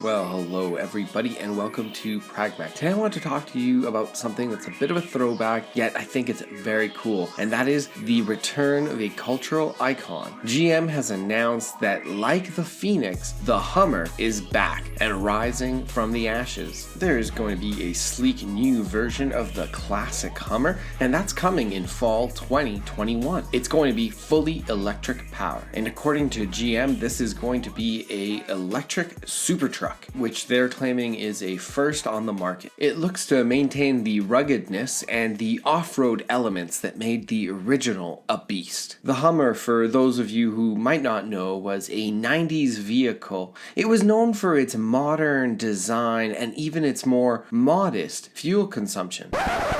Well, hello everybody and welcome to Pragmatic. Today I want to talk to you about something that's a bit of a throwback, yet I think it's very cool, and that is the return of a cultural icon. GM has announced that, like the Phoenix, the Hummer is back and rising from the ashes. There is going to be a sleek new version of the classic Hummer, and that's coming in fall 2021. It's going to be fully electric power, and according to GM, this is going to be a electric super truck, which they're claiming is a first on the market. It looks to maintain the ruggedness and the off-road elements that made the original a beast. The Hummer, for those of you who might not know, was a 90s vehicle. It was known for its modern design and even its more modest fuel consumption.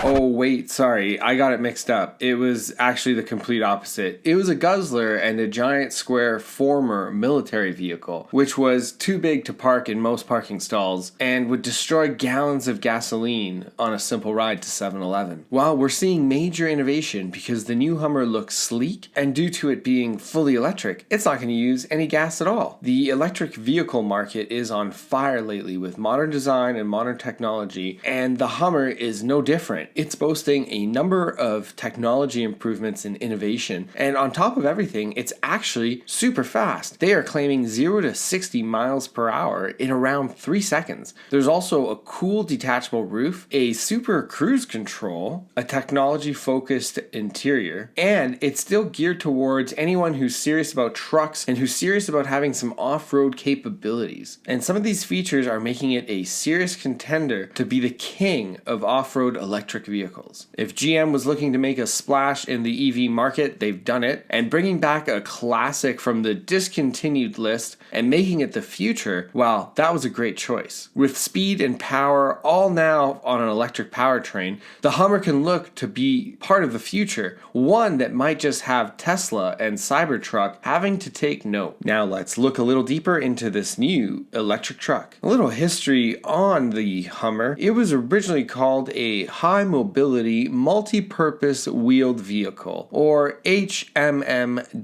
Oh wait, sorry, I got it mixed up. It was actually the complete opposite. It was a guzzler and a giant square former military vehicle, which was too big to park in most parking stalls and would destroy gallons of gasoline on a simple ride to 7-Eleven. Well, we're seeing major innovation because the new Hummer looks sleek, and due to it being fully electric, it's not going to use any gas at all. The electric vehicle market is on fire lately with modern design and modern technology, and the Hummer is no different. It's boasting a number of technology improvements and innovation, and on top of everything, it's actually super fast. They are claiming 0 to 60 miles per hour in around 3 seconds. There's also a cool detachable roof, a super cruise control, a technology-focused interior, and it's still geared towards anyone who's serious about trucks and who's serious about having some off-road capabilities. And some of these features are making it a serious contender to be the king of off-road electric vehicles. If GM was looking to make a splash in the EV market, they've done it, and bringing back a classic from the discontinued list and making it the future, wow, that was a great choice. With speed and power all now on an electric powertrain, the Hummer can look to be part of the future, one that might just have Tesla and Cybertruck having to take note. Now let's look a little deeper into this new electric truck. A little history on the Hummer. It was originally called a High Mobility Multi-Purpose Wheeled Vehicle, or HMMWV,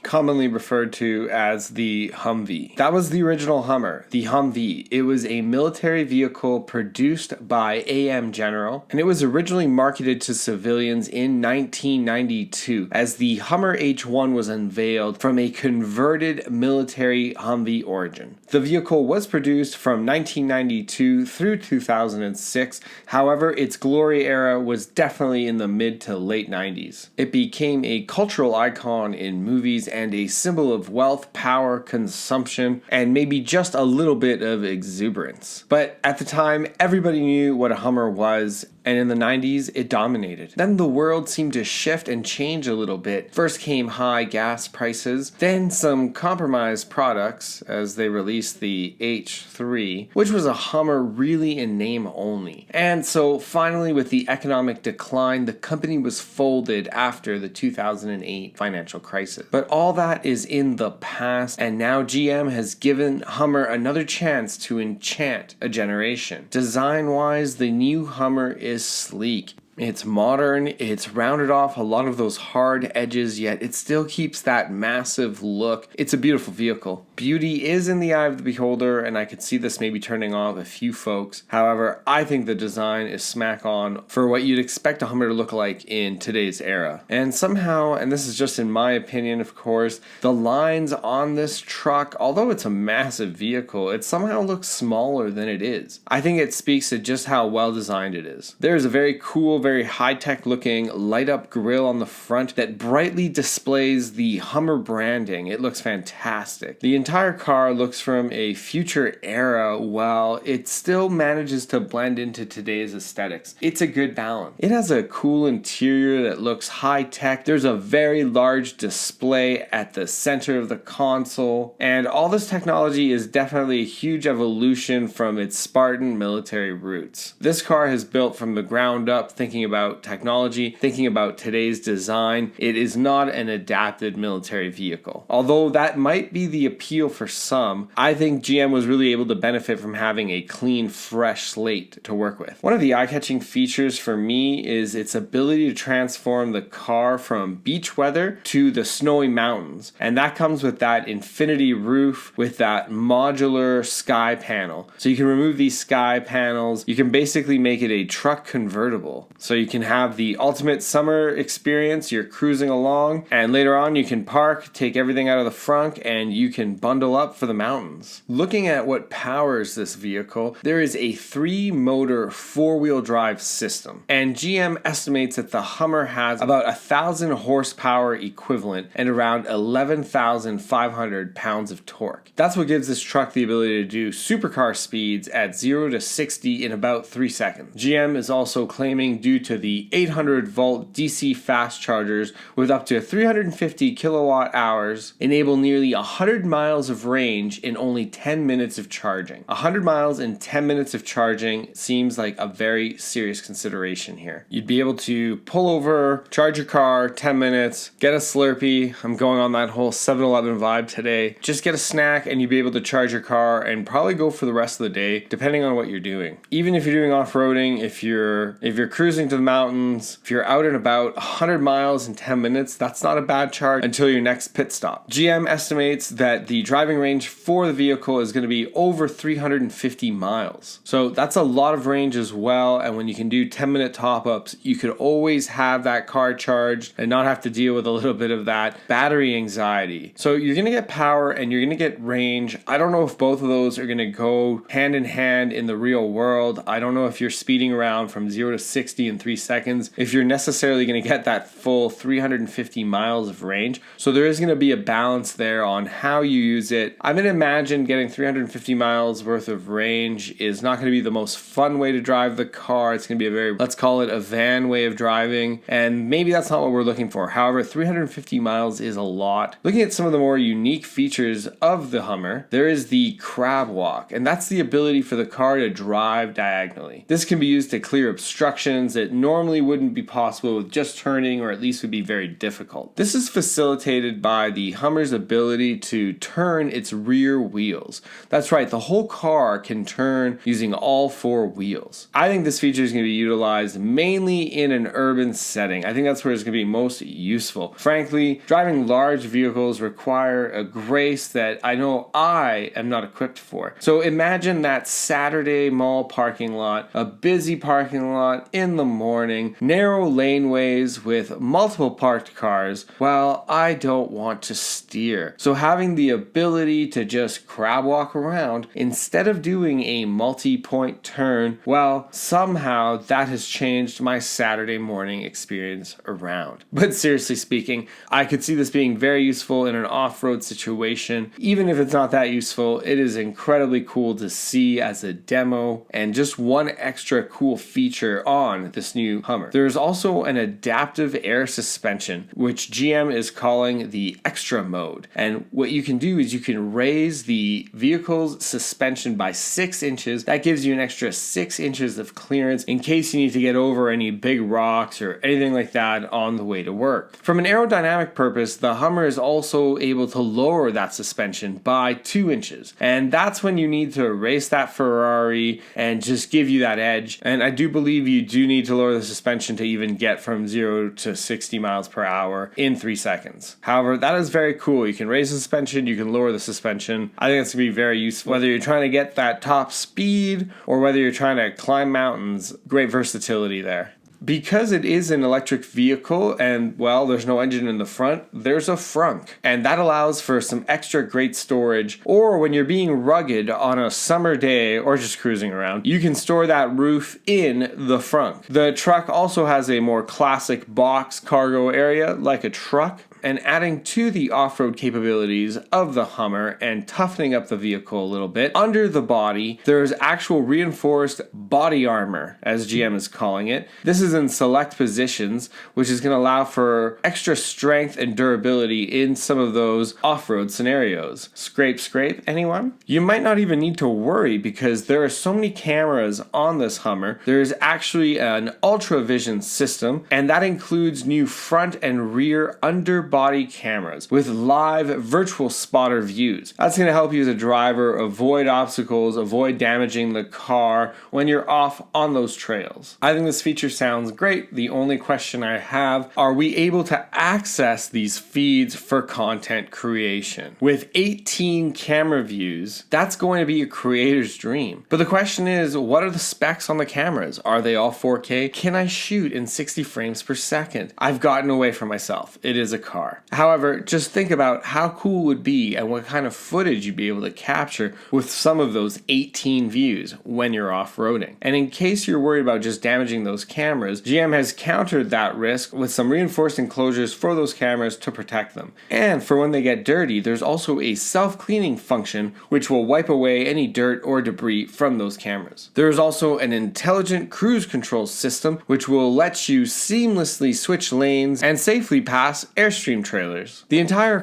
commonly referred to as the Humvee. That was the original Hummer, the Humvee. It was a military vehicle produced by AM General, and it was originally marketed to civilians in 1992 as the Hummer H1 was unveiled from a converted military Humvee origin. The vehicle was produced from 1992 through 2006, however, its glory era was definitely in the mid to late 90s. It became a cultural icon in movies and a symbol of wealth, power, consumption, and maybe just a little bit of exuberance. But at the time, everybody knew what a Hummer was, and in the 90s, it dominated. Then the world seemed to shift and change a little bit. First came high gas prices, then some compromised products as they released the H3, which was a Hummer really in name only. And so finally, with the economic decline, the company was folded after the 2008 financial crisis. But all that is in the past, and now GM has given Hummer another chance to enchant a generation. Design-wise, the new Hummer is sleek. It's modern, it's rounded off a lot of those hard edges, yet it still keeps that massive look. It's a beautiful vehicle. Beauty is in the eye of the beholder, and I could see this maybe turning off a few folks. However, I think the design is smack on for what you'd expect a Hummer to look like in today's era. And somehow, and this is just in my opinion of course, the lines on this truck, although it's a massive vehicle, it somehow looks smaller than it is. I think it speaks to just how well designed it is. There is a very cool, very high-tech looking light-up grille on the front that brightly displays the Hummer branding. It looks fantastic. The entire car looks from a future era while it still manages to blend into today's aesthetics. It's a good balance. It has a cool interior that looks high-tech. There's a very large display at the center of the console, and all this technology is definitely a huge evolution from its Spartan military roots. This car has built from the ground up, thinking thinking about technology, thinking about today's design, it is not an adapted military vehicle. Although that might be the appeal for some, I think GM was really able to benefit from having a clean, fresh slate to work with. One of the eye-catching features for me is its ability to transform the car from beach weather to the snowy mountains. And that comes with that infinity roof with that modular sky panel. So you can remove these sky panels. You can basically make it a truck convertible. So you can have the ultimate summer experience. You're cruising along, and later on you can park, take everything out of the front, and you can bundle up for the mountains. Looking at what powers this vehicle, there is a 3-motor 4-wheel drive system. And GM estimates that the Hummer has about 1,000 horsepower equivalent and around 11,500 pounds of torque. That's what gives this truck the ability to do supercar speeds at 0 to 60 in about 3 seconds. GM is also claiming, due to the 800-volt DC fast chargers with up to 350 kilowatt hours, enable nearly 100 miles of range in only 10 minutes of charging. 100 miles in 10 minutes of charging seems like a very serious consideration here. You'd be able to pull over, charge your car, 10 minutes, get a Slurpee. I'm going on that whole 7-Eleven vibe today. Just get a snack and you'd be able to charge your car and probably go for the rest of the day, depending on what you're doing. Even if you're doing off-roading, if you're cruising to the mountains, if you're out and about, 100 miles in 10 minutes, that's not a bad charge until your next pit stop. GM estimates that the driving range for the vehicle is going to be over 350 miles. So that's a lot of range as well, and when you can do 10-minute top-ups, you could always have that car charged and not have to deal with a little bit of that battery anxiety. So you're going to get power and you're going to get range. I don't know if both of those are going to go hand in hand in the real world. I don't know if you're speeding around from 0 to 60 in 3 seconds, if you're necessarily going to get that full 350 miles of range. So there is going to be a balance there on how you use it. I'm going to imagine getting 350 miles worth of range is not going to be the most fun way to drive the car. It's going to be a very, let's call it a van way of driving, and maybe that's not what we're looking for. However, 350 miles is a lot. Looking at some of the more unique features of the Hummer, there is the Crabwalk, and that's the ability for the car to drive diagonally. This can be used to clear obstructions that normally wouldn't be possible with just turning, or at least would be very difficult. This is facilitated by the Hummer's ability to turn its rear wheels. That's right, the whole car can turn using all 4 wheels. I think this feature is going to be utilized mainly in an urban setting. I think that's where it's going to be most useful. Frankly, driving large vehicles require a grace that I know I am not equipped for. So imagine that Saturday mall parking lot, a busy parking lot in the morning, narrow laneways with multiple parked cars. Well, I don't want to steer. So having the ability to just crab walk around instead of doing a multi-point turn, well, somehow that has changed my Saturday morning experience around. But seriously speaking, I could see this being very useful in an off-road situation. Even if it's not that useful, it is incredibly cool to see as a demo and just one extra cool feature on this new Hummer. There is also an adaptive air suspension, which GM is calling the Extra mode. And what you can do is you can raise the vehicle's suspension by 6 inches. That gives you an extra 6 inches of clearance in case you need to get over any big rocks or anything like that on the way to work. From an aerodynamic purpose, the Hummer is also able to lower that suspension by 2 inches. And that's when you need to race that Ferrari and just give you that edge. And I do believe you do need to lower the suspension to even get from 0 to 60 miles per hour in 3 seconds. However, that is very cool. You can raise the suspension, you can lower the suspension. I think that's going to be very useful. Whether you're trying to get that top speed or whether you're trying to climb mountains, great versatility there. Because it is an electric vehicle and, well, there's no engine in the front, there's a frunk. And that allows for some extra great storage. Or when you're being rugged on a summer day or just cruising around, you can store that roof in the frunk. The truck also has a more classic box cargo area like a truck. And adding to the off-road capabilities of the Hummer and toughening up the vehicle a little bit, under the body, there's actual reinforced body armor, as GM is calling it. This is in select positions, which is going to allow for extra strength and durability in some of those off-road scenarios. Scrape, scrape, anyone? You might not even need to worry because there are so many cameras on this Hummer. There's actually an ultra vision system, and that includes new front and rear underbody cameras with live virtual spotter views. That's going to help you as a driver avoid obstacles, avoid damaging the car when you're off on those trails. I think this feature sounds great. The only question I have, are we able to access these feeds for content creation? With 18 camera views, that's going to be a creator's dream. But the question is, what are the specs on the cameras? Are they all 4K? Can I shoot in 60 frames per second? I've gotten away from myself. It is a car. However, just think about how cool it would be and what kind of footage you'd be able to capture with some of those 18 views when you're off-roading. And in case you're worried about just damaging those cameras, GM has countered that risk with some reinforced enclosures for those cameras to protect them. And for when they get dirty, there's also a self-cleaning function which will wipe away any dirt or debris from those cameras. There is also an intelligent cruise control system which will let you seamlessly switch lanes and safely pass Airstream trailers. The entire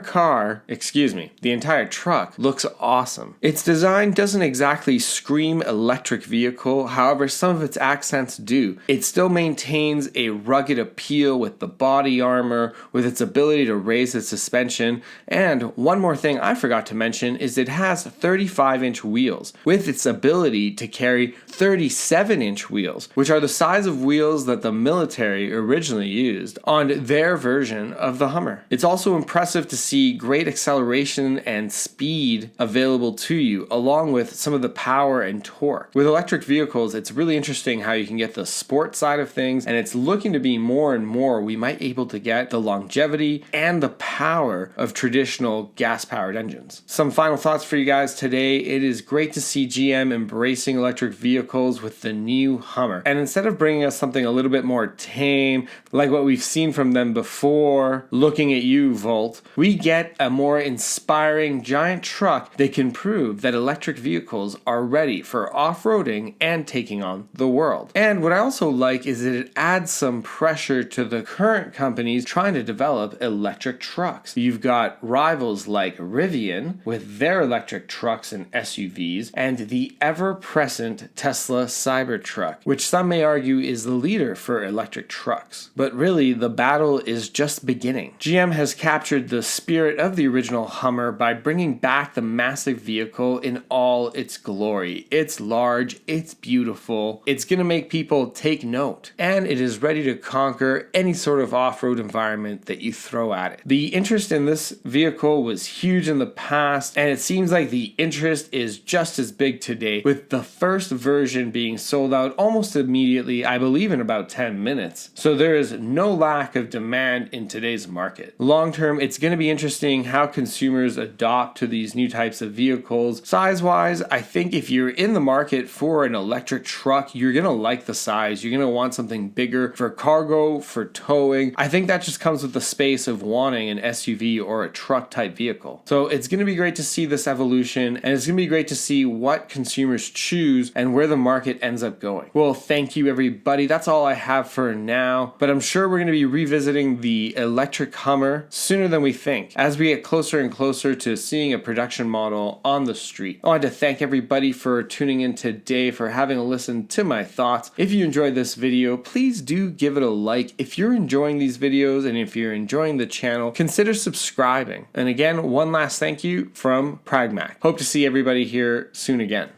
truck looks awesome. Its design doesn't exactly scream electric vehicle, however some of its accents do. It still maintains a rugged appeal with the body armor, with its ability to raise its suspension, and one more thing I forgot to mention is it has 35-inch wheels, with its ability to carry 37-inch wheels, which are the size of wheels that the military originally used on their version of the Hummer. It's also impressive to see great acceleration and speed available to you, along with some of the power and torque. With electric vehicles, it's really interesting how you can get the sport side of things, and it's looking to be more and more we might be able to get the longevity and the power of traditional gas-powered engines. Some final thoughts for you guys today. It is great to see GM embracing electric vehicles with the new Hummer. And instead of bringing us something a little bit more tame, like what we've seen from them before, looking at you, Volt, we get a more inspiring giant truck that can prove that electric vehicles are ready for off-roading and taking on the world. And what I also like is that it adds some pressure to the current companies trying to develop electric trucks. You've got rivals like Rivian with their electric trucks and SUVs, and the ever-present Tesla Cybertruck, which some may argue is the leader for electric trucks. But really, the battle is just beginning. GM has captured the spirit of the original Hummer by bringing back the massive vehicle in all its glory. It's large, it's beautiful, it's gonna make people take note, and it is ready to conquer any sort of off-road environment that you throw at it. The interest in this vehicle was huge in the past, and it seems like the interest is just as big today, with the first version being sold out almost immediately, I believe in about 10 minutes. So there is no lack of demand in today's market. Long term, it's going to be interesting how consumers adopt to these new types of vehicles. Size-wise, I think if you're in the market for an electric truck, you're going to like the size. You're going to want something bigger for cargo, for towing. I think that just comes with the space of wanting an SUV or a truck type vehicle. So it's going to be great to see this evolution, and it's going to be great to see what consumers choose and where the market ends up going. Well, thank you everybody. That's all I have for now, but I'm sure we're going to be revisiting the electric Hummer sooner than we think as we get closer and closer to seeing a production model on the street. I want to thank everybody for tuning in today, for having a listen to my thoughts. If you enjoyed this video, please do give it a like. If you're enjoying these videos and if you're enjoying the channel, consider subscribing. And again, one last thank you from Pragmac. Hope to see everybody here soon again.